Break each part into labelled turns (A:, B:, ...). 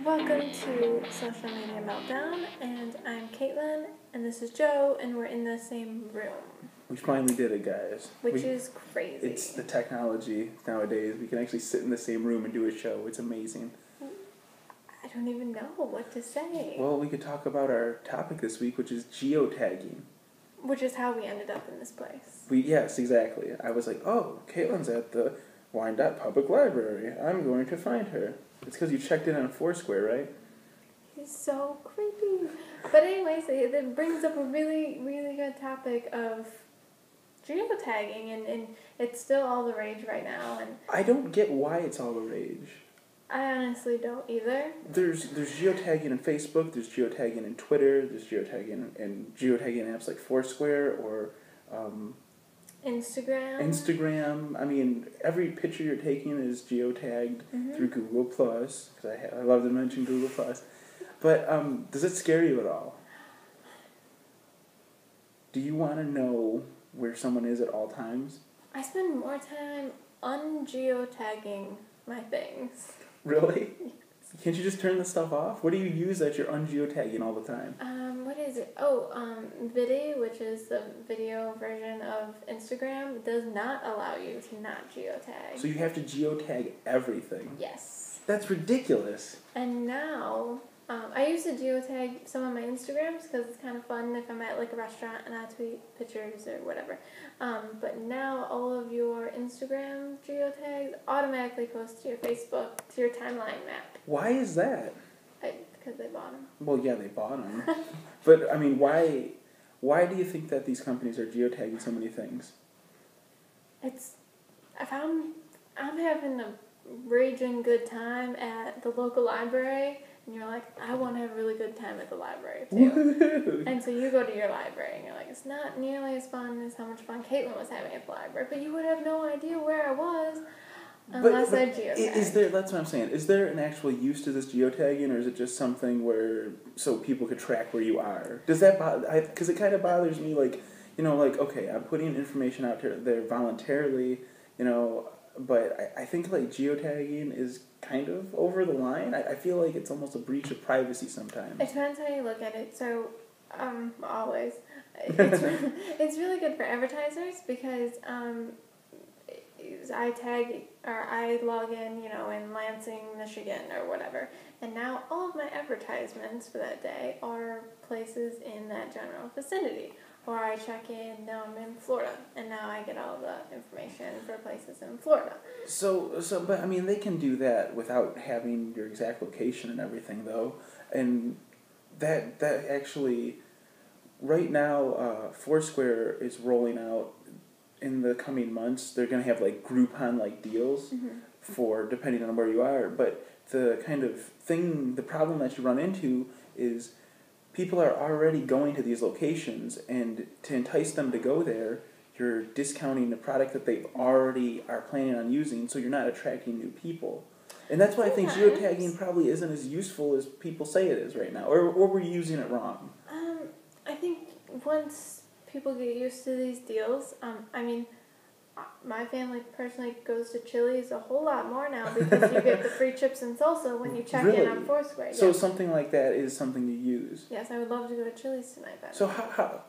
A: Welcome to Social Media Meltdown, and I'm Caitlin, and this is Joe, and we're in the same room.
B: We finally did it, guys.
A: Which is crazy.
B: It's the technology nowadays. We can actually sit in the same room and do a show. It's amazing.
A: I don't even know what to say.
B: Well, we could talk about our topic this week, which is geotagging.
A: Which is how we ended up in this place.
B: Yes, exactly. I was like, oh, Caitlin's at the Wyandotte Public Library. I'm going to find her. It's because you checked in on Foursquare, right?
A: He's so creepy. But anyways, it brings up a really, really good topic of geotagging, and it's still all the rage right now. And
B: I don't get why it's all the rage.
A: I honestly don't either.
B: There's geotagging in Facebook, there's geotagging in Twitter, there's geotagging in geotagging apps like Foursquare or Instagram. I mean, every picture you're taking is geotagged through Google Plus, because I love to mention Google Plus. But does it scare you at all? Do you want to know where someone is at all times?
A: I spend more time ungeotagging my things.
B: Really? Can't you just turn this stuff off? What do you use that you're ungeotagging all the time?
A: What is it? Vidi, which is the video version of Instagram, does not allow you to not geotag.
B: So you have to geotag everything?
A: Yes.
B: That's ridiculous.
A: And now, I used to geotag some of my Instagrams because it's kind of fun if I'm at like a restaurant and I tweet pictures or whatever. But now all of your Instagram geotags automatically post to your Facebook, to your timeline map.
B: Why is that?
A: Because they bought them.
B: Well, yeah, they bought them. But, I mean, why do you think that these companies are geotagging so many things?
A: If I'm having a raging good time at the local library, and you're like, I want to have a really good time at the library, too.
B: Woo-hoo.
A: And so you go to your library, and you're like, it's not nearly as fun as how much fun Caitlin was having at the library, but you would have no idea where I was unless I geotagged.
B: That's what I'm saying. Is there an actual use to this geotagging, or is it just something so people could track where you are? Does that bother? Because it kind of bothers me, okay, I'm putting information out there voluntarily, but I think, geotagging is kind of over the line. I feel like it's almost a breach of privacy sometimes.
A: It depends how you look at it. So, always. It's really good for advertisers because I log in, in Lansing, Michigan or whatever. And now all of my advertisements for that day are places in that general vicinity. Or I check in, now I'm in Florida, and now I get all the information for places in Florida.
B: But I mean, they can do that without having your exact location and everything, though. And that actually, right now, Foursquare is rolling out in the coming months. They're going to have Groupon deals for depending on where you are. But the problem that you run into is people are already going to these locations, and to entice them to go there, you're discounting the product that they already are planning on using, so you're not attracting new people. And that's why I think geotagging probably isn't as useful as people say it is right now. Or we're using it wrong.
A: I think once people get used to these deals, my family personally goes to Chili's a whole lot more now because you get the free chips and salsa when you check in on Foursquare.
B: So something like that is something to use.
A: Yes, I would love to go to Chili's tonight.
B: So how?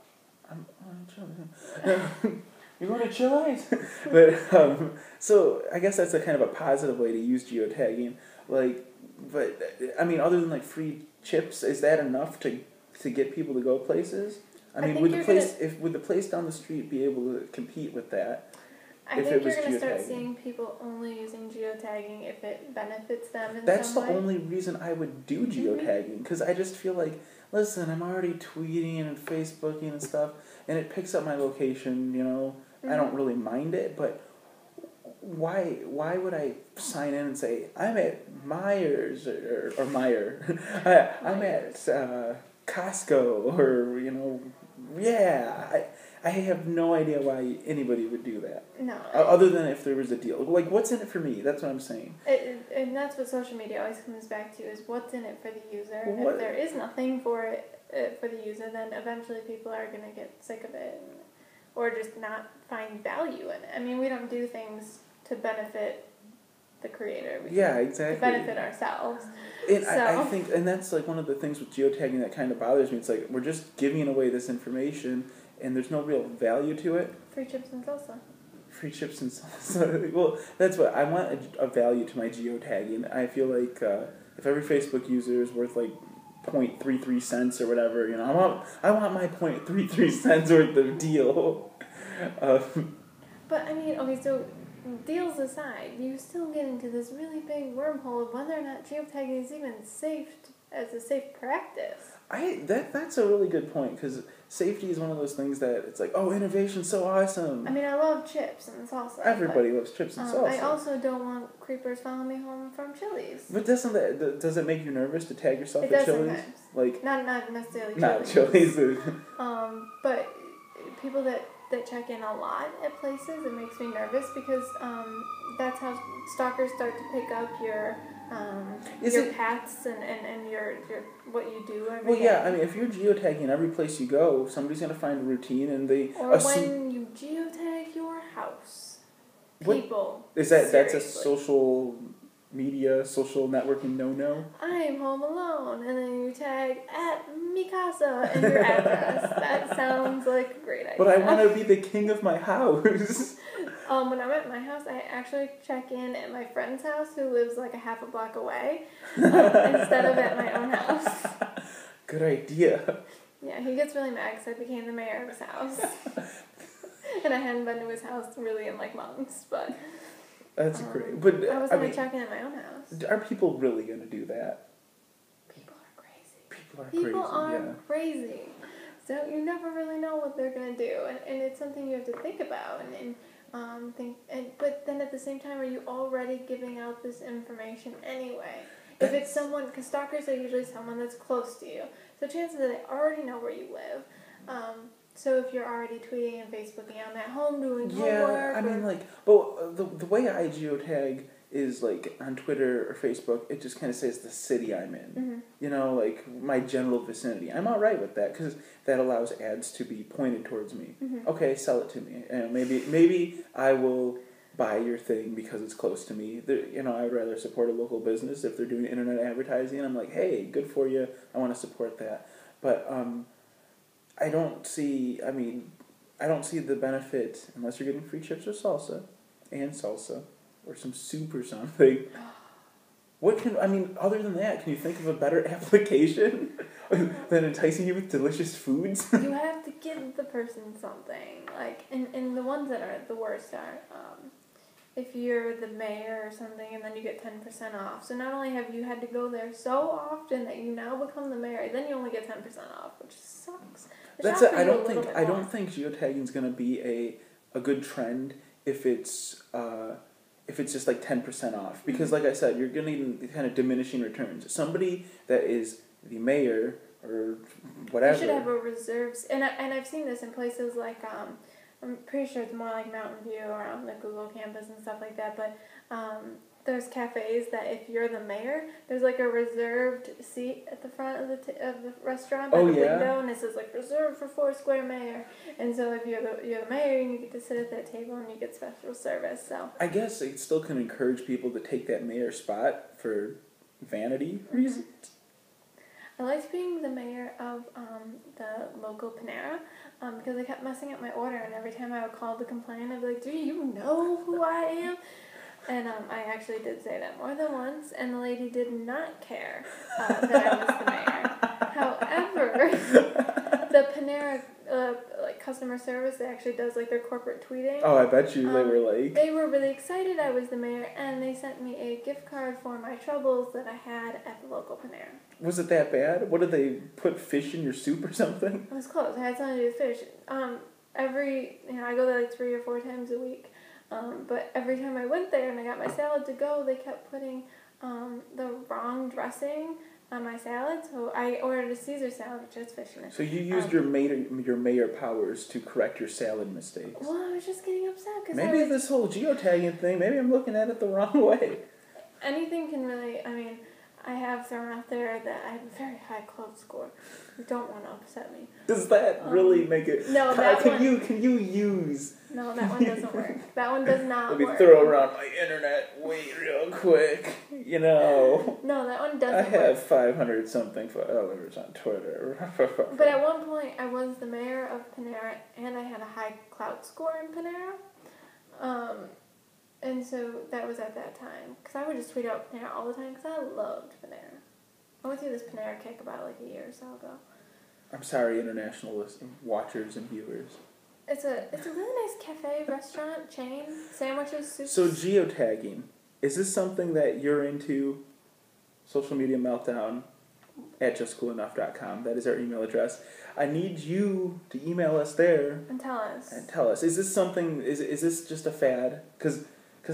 B: I'm on Chili's. You're going to Chili's? But so I guess that's a kind of a positive way to use geotagging. Other than free chips, is that enough to get people to go places? Would the place down the street be able to compete with that?
A: I think you're going to start seeing people only using geotagging if it benefits them in some way.
B: That's the only reason I would do geotagging, because I just feel like, listen, I'm already tweeting and Facebooking and stuff, and it picks up my location, I don't really mind it, but why would I sign in and say, I'm at Myers, or Meyer, I'm at Costco, or, I have no idea why anybody would do that.
A: No.
B: Other than if there was a deal. What's in it for me? That's what I'm saying.
A: And that's what social media always comes back to, is what's in it for the user. If there is nothing for the user, then eventually people are going to get sick of it or just not find value in it. We don't do things to benefit the creator.
B: Yeah, exactly.
A: To benefit ourselves.
B: And I think, and that's like one of the things with geotagging that kind of bothers me. It's like we're just giving away this information, and there's no real value to it.
A: Free chips and salsa.
B: Free chips and salsa. Well, that's what I want, a value to my geotagging. I feel like if every Facebook user is worth like 0.33 cents or whatever, you know, I want my 0.33 cents worth of deal.
A: But I mean, okay, so deals aside, you still get into this really big wormhole of whether or not geotagging is even safe as a safe practice.
B: That's a really good point, because safety is one of those things that it's like, oh, innovation's so awesome.
A: I mean, I love chips and salsa.
B: Everybody loves chips and salsa.
A: I also don't want creepers following me home from Chili's.
B: But does it make you nervous to tag yourself at Chili's?
A: Sometimes.
B: Like,
A: not necessarily Chili's.
B: Not Chili's.
A: But people that check in a lot at places, it makes me nervous because that's how stalkers start to pick up your paths and your what you do every day.
B: Well, yeah, I mean, if you're geotagging every place you go, somebody's going to find a routine, and they...
A: Or when you geotag your house. People.
B: That's a social media, social networking no-no?
A: I'm home alone, and then you tag at Mikasa and your address. That sounds like a great idea.
B: But I want to be the king of my house.
A: When I'm at my house, I actually check in at my friend's house, who lives like a half a block away, instead of at my own house.
B: Good idea.
A: Yeah, he gets really mad because I became the mayor of his house. And I hadn't been to his house really in like months, but...
B: That's great. But
A: I was going to check in at my own house.
B: Are people really going to do that?
A: People are
B: yeah.
A: crazy. So you never really know what they're going to do. And it's something you have to think about. But then at the same time, are you already giving out this information anyway? If it's someone, because stalkers are usually someone that's close to you. So chances are they already know where you live. So if you're already tweeting and Facebooking, I'm at home doing homework.
B: I mean, but the way I geotag is like on Twitter or Facebook, it just kind of says the city I'm in.
A: Mm-hmm.
B: You know, like my general vicinity. I'm all right with that because that allows ads to be pointed towards me.
A: Mm-hmm.
B: Okay, sell it to me. And maybe I will buy your thing because it's close to me. I would rather support a local business if they're doing internet advertising. I'm like, hey, good for you. I want to support that. But I don't see the benefit unless you're getting free chips or salsa or some soup or something. Other than that, can you think of a better application than enticing you with delicious foods?
A: You have to give the person something. And the ones that are the worst are, if you're the mayor or something and then you get 10% off. So not only have you had to go there so often that you now become the mayor, then you only get 10% off, which sucks.
B: That's it. I don't think geotagging is going to be a good trend if it's just like 10% off, because like I said, you're going to need kind of diminishing returns. Somebody that is the mayor or whatever.
A: You should have a reserves, and I've seen this in places like I'm pretty sure it's more like Mountain View or on the Google campus and stuff like that, but there's cafes that if you're the mayor, there's like a reserved seat at the front of the restaurant by the window, and it says like reserved for Foursquare mayor. And so if you're the mayor, you get to sit at that table and you get special service. So
B: I guess it still can encourage people to take that mayor spot for vanity reasons.
A: I liked being the mayor of the local Panera because they kept messing up my order, and every time I would call to complain, I'd be like, do you know who I am? And I actually did say that more than once, and the lady did not care that I was the mayor. However, the Panera customer service that actually does like their corporate tweeting.
B: Oh, I bet you they
A: were really excited I was the mayor, and they sent me a gift card for my troubles that I had at the local Panera.
B: Was it that bad? What did they put fish in your soup or something?
A: It was close. I had something to do with fish. I go there like 3 or 4 times a week. But every time I went there and I got my salad to go, they kept putting the wrong dressing on my salad. So I ordered a Caesar salad, which has fish in it.
B: So you used your mayor powers to correct your salad mistakes.
A: Well, I was just getting upset because
B: maybe this whole geotagging thing. Maybe I'm looking at it the wrong way.
A: Anything can really. I have thrown out there that I have a very high clothes score. You don't want to upset me.
B: Does that really make it?
A: No, that
B: can
A: one.
B: Can you use?
A: No, that one doesn't work. That one does not
B: Let me
A: work.
B: throw around my internet weight real quick. You know.
A: No, that one doesn't
B: I have
A: work.
B: 500 something followers on Twitter.
A: But at one point, I was the mayor of Panera, and I had a high clout score in Panera. And so that was at that time. Because I would just tweet out Panera all the time because I loved Panera. I went through this Panera kick about like a year or so ago.
B: I'm sorry, international watchers and viewers.
A: It's a really nice cafe, restaurant, chain, sandwiches, soups.
B: So geotagging, is this something that you're into? Social Media Meltdown at justcoolenough.com. That is our email address. I need you to email us there.
A: And tell us.
B: Is this something, is this just a fad? Because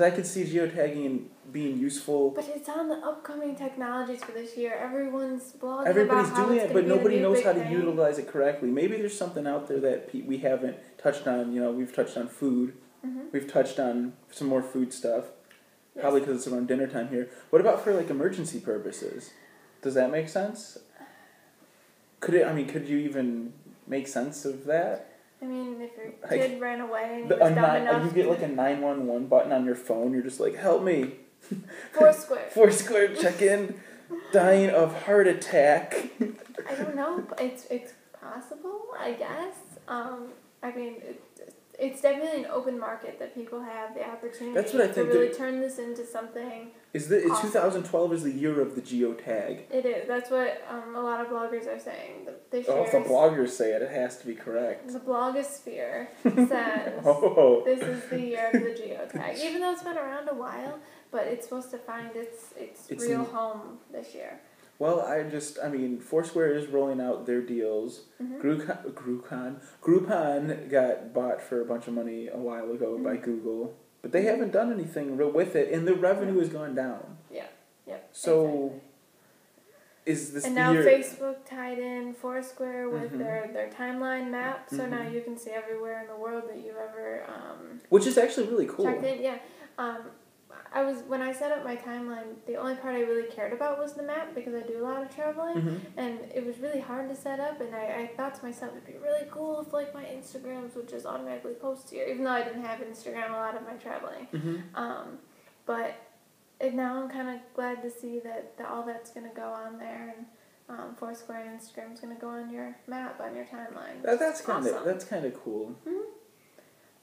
B: I could see geotagging being useful.
A: But it's on the upcoming technologies for this year. Everybody's blogging
B: Everybody's
A: about how
B: doing
A: it's
B: it, but nobody knows how to
A: thing.
B: utilize it correctly. Maybe there's something out there that we haven't touched on. You know, we've touched on food.
A: Mm-hmm.
B: We've touched on some more food stuff.
A: Yes.
B: Probably because it's around dinner time here. What about for like emergency purposes? Does that make sense? Could you even make sense of that?
A: I mean, if your kid ran away and
B: You
A: enough
B: get like a 911 button on your phone. You're just like, help me.
A: Foursquare.
B: Foursquare check-in. Dying of heart attack.
A: I don't know, but it's possible, I guess. I mean, it's definitely an open market that people have the opportunity
B: That's what I think
A: to really turn this into something.
B: Is 2012 is the year of the geotag?
A: It is. That's what a lot of bloggers are saying.
B: If the bloggers say it, it has to be correct.
A: The blogosphere says this is the year of the geotag. Even though it's been around a while, but it's supposed to find its real home this year.
B: Well, Foursquare is rolling out their deals. Mm-hmm. Groupon got bought for a bunch of money a while ago by Google, but they haven't done anything real with it, and the revenue has gone down.
A: Yeah, yep.
B: So, exactly. Is this
A: and
B: the
A: now
B: year?
A: Facebook tied in Foursquare with their timeline map, so now you can see everywhere in the world that you've ever
B: which is actually really cool.
A: checked in. Yeah. When I set up my timeline, the only part I really cared about was the map because I do a lot of traveling, and it was really hard to set up. And I thought to myself, it'd be really cool if like my Instagrams would just automatically post here, even though I didn't have Instagram a lot of my traveling. But now I'm kind of glad to see that all that's going to go on there, and Foursquare and Instagram's going to go on your map, on your timeline.
B: That's kind of cool.
A: Mm-hmm.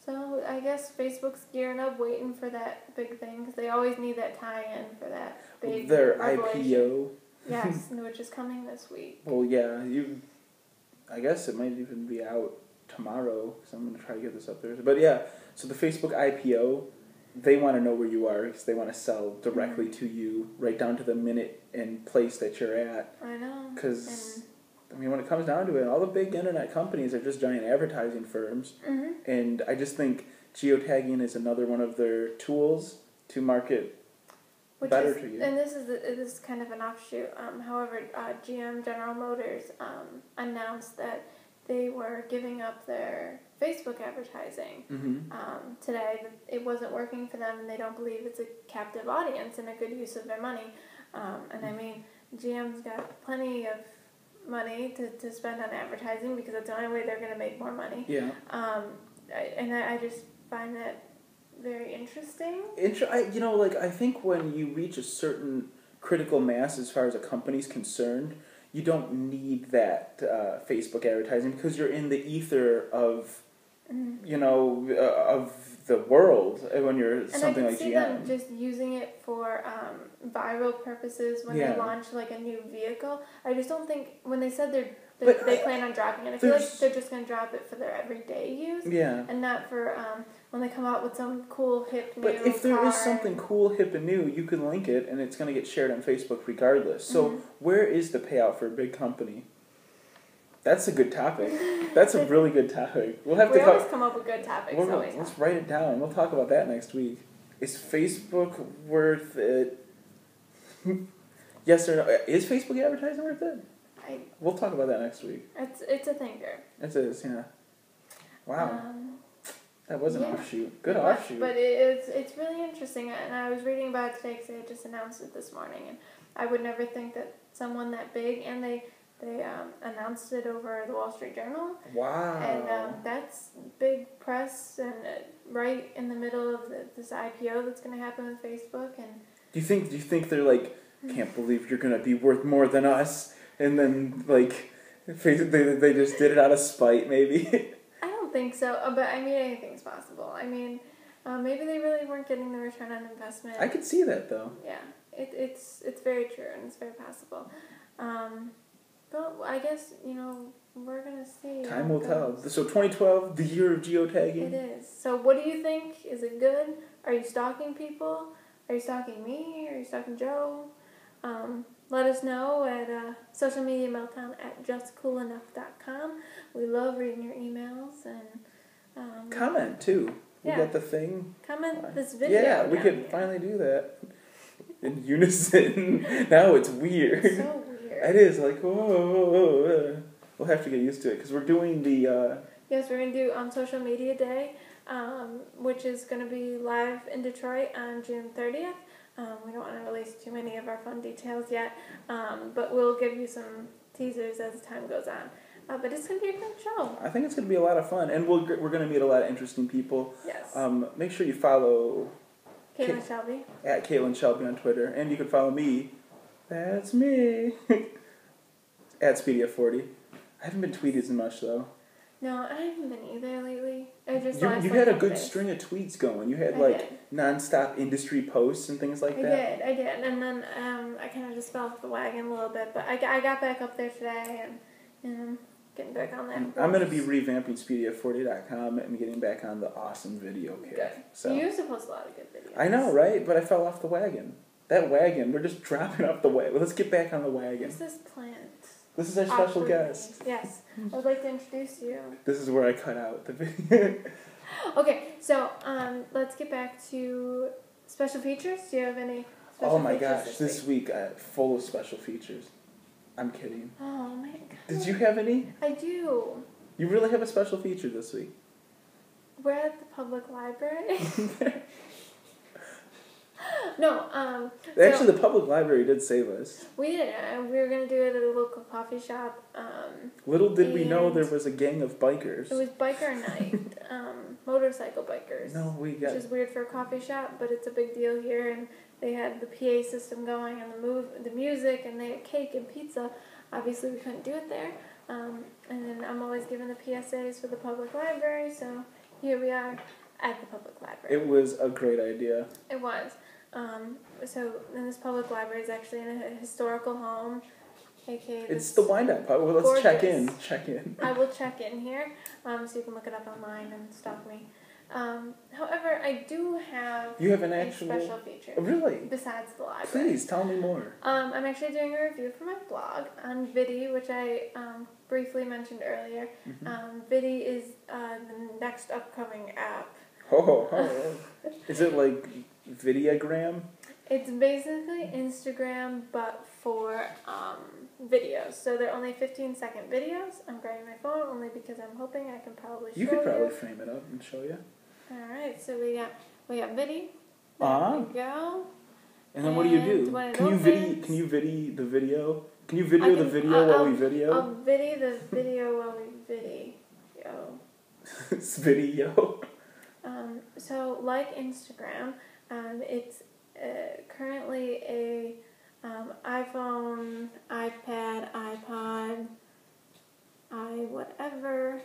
A: So I guess Facebook's gearing up, waiting for that big thing, because they always need that tie-in for that big
B: their
A: revelation.
B: IPO.
A: Yes, which is coming this week.
B: Well, yeah, I guess it might even be out tomorrow, because I'm going to try to get this up there. But yeah, so the Facebook IPO, they want to know where you are, because they want to sell directly to you, right down to the minute and place that you're at.
A: I know.
B: Because when it comes down to it, all the big internet companies are just giant advertising firms. And I just think geotagging is another one of their tools to market better to you.
A: And this is kind of an offshoot. However, GM, General Motors, announced that they were giving up their Facebook advertising today. That it wasn't working for them, and they don't believe it's a captive audience and a good use of their money. And I mean, GM's got plenty of money to spend on advertising because that's the only way they're going to make more money.
B: Yeah.
A: I just find that very interesting.
B: I think when you reach a certain critical mass as far as a company's concerned, you don't need that Facebook advertising because you're in the ether of, of the world when you're something like GM. And I can see
A: them just using it for viral purposes when they launch like a new vehicle. I just don't think when they said they plan on dropping it. I feel like they're just going to drop it for their everyday use.
B: Yeah.
A: And not for when they come out with some cool, hip, new
B: But if there is something cool, hip, and new, you can link it, and it's going to get shared on Facebook regardless. So where is the payout for a big company? That's a good topic. That's a really good topic. We
A: always come up with good topics.
B: Let's write it down. We'll talk about that next week. Is Facebook worth it? Yes or no? Is Facebook advertising worth it? We'll talk about that next week.
A: It's a thinker.
B: It is, yeah. Wow. That was an offshoot. Good offshoot.
A: But it's really interesting, and I was reading about it today because they had just announced it this morning, and I would never think that someone that big, and they announced it over the Wall Street Journal.
B: Wow.
A: And that's big press, and right in the middle of this IPO that's going to happen with Facebook. And
B: do you think they're like, can't believe you're gonna be worth more than us, and then like they just did it out of spite, maybe?
A: I don't think so, but I mean, anything's possible. I mean, maybe they really weren't getting the return on investment.
B: I could see that though.
A: Yeah, it's very true, and it's very possible. But I guess, we're going to see.
B: Time will tell. So 2012, the year of geotagging.
A: It is. So what do you think? Is it good? Are you stalking people? Are you stalking me? Are you stalking Joe? Let us know at socialmediameltdown@justcoolenough.com. We love reading your emails, and
B: comment too. We got the thing.
A: Comment this video.
B: Yeah, we could finally do that in unison. Now it's weird.
A: It's so weird.
B: It is like, whoa. We'll have to get used to it because we're doing the.
A: Yes, we're going to do Social Media Day, which is going to be live in Detroit on June 30th. We don't want to release too many of our fun details yet, but we'll give you some teasers as time goes on. But it's going to be a great show.
B: I think it's going to be a lot of fun, and we're going to meet a lot of interesting people.
A: Yes.
B: Make sure you follow
A: Caitlin Shelby.
B: At Caitlin Shelby on Twitter, and you can follow me. That's me. At Speedia40. I haven't been tweeting as much though.
A: No, I haven't been either lately. I just
B: you had a good string of tweets going. You had nonstop industry posts and things like that.
A: I did, and then I kind of just fell off the wagon a little bit, but I got back up there today, and getting back on that.
B: I'm going to be revamping Speedia40.com and getting back on the awesome video kick.
A: Good.
B: So
A: You used to post a lot of good videos.
B: I know, right? But I fell off the wagon. That wagon, we're just dropping off the wagon. Let's get back on the wagon.
A: What's this plant?
B: This is our special guest.
A: Yes. I would like to introduce you.
B: This is where I cut out the video.
A: Okay, so let's get back to special features. Do you have any special features?
B: Oh my gosh, this week full of special features. I'm kidding.
A: Oh my god.
B: Did you have any?
A: I do.
B: You really have a special feature this week.
A: We're at the public library. No,
B: Actually, the public library did save us.
A: We did. We were going to do it at a local coffee shop.
B: Little did we know there was a gang of bikers.
A: It was biker night. Motorcycle bikers.
B: No,
A: which is weird for a coffee shop, but it's a big deal here. And they had the PA system going and the music, and they had cake and pizza. Obviously, we couldn't do it there. And then I'm always giving the PSAs for the public library, so here we are at the public library.
B: It was a great idea.
A: It was. So this public library is actually in a historical home, aka
B: it's the wind-up. Well, let's check in.
A: I will check in here, so you can look it up online and stalk me. However, I do have
B: a
A: special feature.
B: Really?
A: Besides the library.
B: Please, tell me more.
A: I'm actually doing a review for my blog on Vidi, which I briefly mentioned earlier.
B: Mm-hmm.
A: Vidi is the next upcoming app.
B: Oh. Is it like Videogram?
A: It's basically Instagram, but for videos. So they're only 15-second videos. I'm grabbing my phone only because I'm hoping I can probably show you.
B: You could probably frame it up and show you.
A: All right, so we got Vidi.
B: Uh-huh.
A: There we go.
B: And then what do you do? Can you Vidi the video? Can you video the video while we video?
A: I'll Vidi the video while we video.
B: It's video.
A: So like Instagram, it's currently a iPhone, iPad, iPod, whatever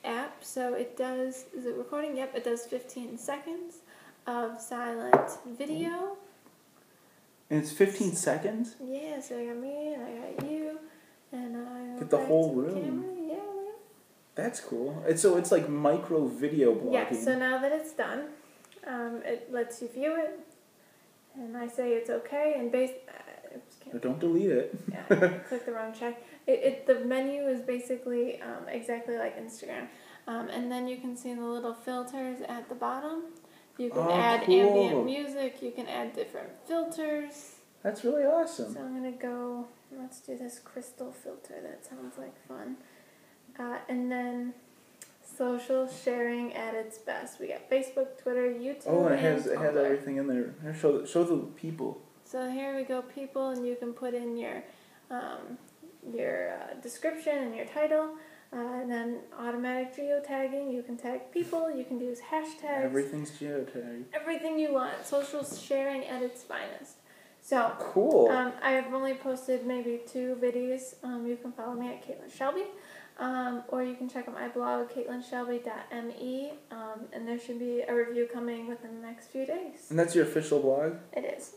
A: app. So it does. Is it recording? Yep, it does 15 seconds of silent video.
B: And it's 15 seconds?
A: Yeah, so I got me, and I got you, and I
B: get the whole room.
A: Camera. Yeah.
B: That's cool. It's like micro video blogging.
A: Yeah, so now that it's done, it lets you view it, and I say it's okay, and
B: don't delete it.
A: Yeah, click the wrong check. The menu is basically exactly like Instagram, and then you can see the little filters at the bottom. You can add ambient music. You can add different filters.
B: That's really awesome.
A: So I'm going to go, let's do this crystal filter. That sounds like fun. And then social sharing at its best. We got Facebook, Twitter, YouTube,
B: and it
A: and
B: has everything in there. Show the people.
A: So here we go, people, and you can put in your description and your title, and then automatic geotagging. You can tag people. You can use hashtags.
B: Everything's geotagged.
A: Everything you want. Social sharing at its finest. So
B: cool.
A: I have only posted maybe 2 videos. You can follow me at Caitlin Shelby, or you can check out my blog, caitlinshelby.me, and there should be a review coming within the next few days.
B: And that's your official blog?
A: It is.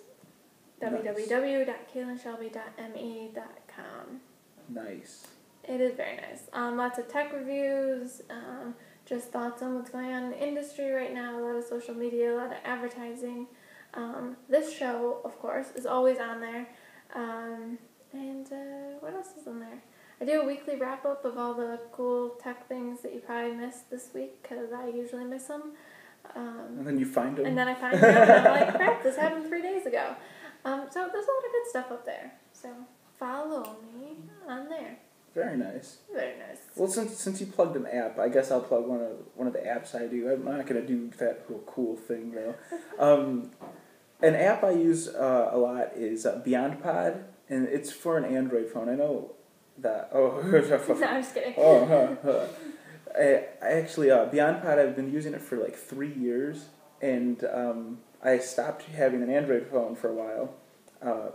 B: Nice.
A: www.caitlinshelby.me.com.
B: Nice.
A: It is very nice. Lots of tech reviews, just thoughts on what's going on in the industry right now, a lot of social media, a lot of advertising. This show, of course, is always on there. What else is on there? I do a weekly wrap-up of all the cool tech things that you probably missed this week, because I usually miss them.
B: And then you find them.
A: And then I find them, and I'm like, crap, this happened 3 days ago. So there's a lot of good stuff up there. So follow me on there.
B: Very nice.
A: Very nice.
B: Well, since you plugged an app, I guess I'll plug one of the apps I do. I'm not gonna do that real cool thing though. An app I use a lot is BeyondPod, and it's for an Android phone. I know that. Oh,
A: no, I'm just kidding.
B: I actually BeyondPod. I've been using it for like 3 years, and I stopped having an Android phone for a while.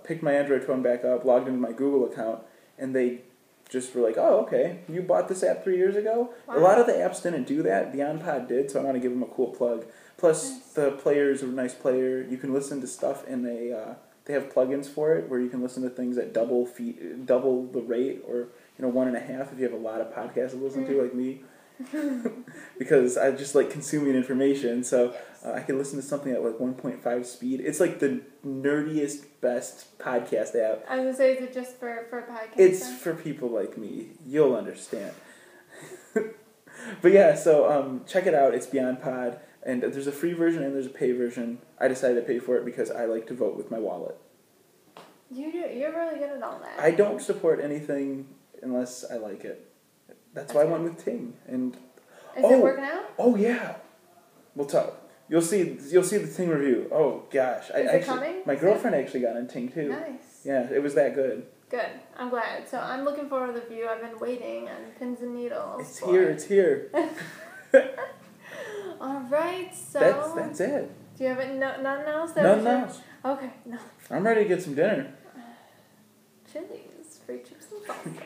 B: Picked my Android phone back up, logged into my Google account, and they just were like, "Oh, okay, you bought this app 3 years ago." Wow. A lot of the apps didn't do that. BeyondPod did, so I want to give them a cool plug. Plus, nice. The player is a nice player. You can listen to stuff in a. They have plugins for it where you can listen to things at double the rate, or 1.5 if you have a lot of podcasts to listen to, like me. Because I just like consuming information, so I can listen to something at like 1.5 speed. It's like the nerdiest, best podcast app.
A: I was gonna say, is it just for podcasts?
B: It's for people like me. You'll understand. But yeah, so check it out. It's BeyondPod, and there's a free version and there's a pay version. I decided to pay for it because I like to vote with my wallet.
A: You're really good at all that.
B: I don't support anything unless I like it. That's why I went with Ting. And
A: is it working out?
B: Oh yeah, we'll talk. You'll see the Ting review. Oh gosh,
A: Is it coming?
B: My girlfriend actually got on Ting too.
A: Nice.
B: Yeah, it was that good.
A: Good. I'm glad. So I'm looking forward to the review. I've been waiting on pins and needles.
B: It's here.
A: All right. So
B: that's it.
A: Do you have nothing else?
B: Nothing else.
A: Okay. No.
B: I'm ready to get some dinner.
A: Chili's, free chips and salsa.